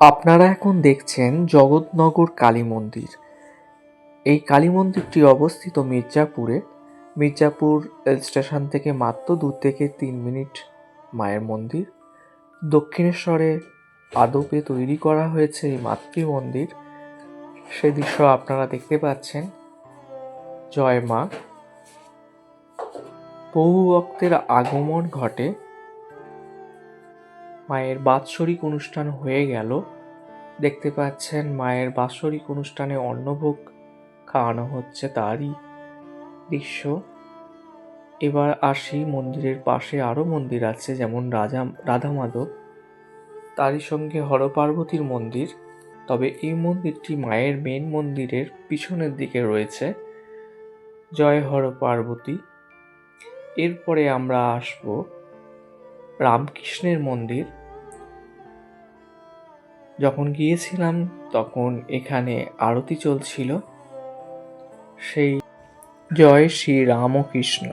আপনারা এখন দেখছেন জগৎনগর কালী মন্দির। এই কালী মন্দিরটি অবস্থিত মির্জাপুরে। মির্জাপুর স্টেশন থেকে মাত্র 2 থেকে 3 মিনিট মায়ের মন্দির। দক্ষিণেশ্বরে আদপে তৈরি করা হয়েছে এই মাতৃ মন্দির। সে দৃশ্য আপনারা দেখতে পাচ্ছেন। জয় মা। বহু ভক্তের আগমন ঘটে। মায়ের বাৎসরিক অনুষ্ঠান হয়ে গেল। দেখতে পাচ্ছেন মায়ের বাৎসরিক অনুষ্ঠানে অন্নভোগ খাওয়ানো হচ্ছে, তারই দৃশ্য। এবার আসি, মন্দিরের পাশে আরো মন্দির আছে, যেমন রাধা মাধব, তারই সঙ্গে হরপার্বতীর মন্দির। তবে এই মন্দিরটি মায়ের মেন মন্দিরের পিছনের দিকে রয়েছে। জয় হরপার্বতী। এরপরে আমরা আসব রামকৃষ্ণের মন্দির। যখন গিয়েছিলাম তখন এখানে আরতি চলছিল। সেই জয় শ্রী রামকৃষ্ণ।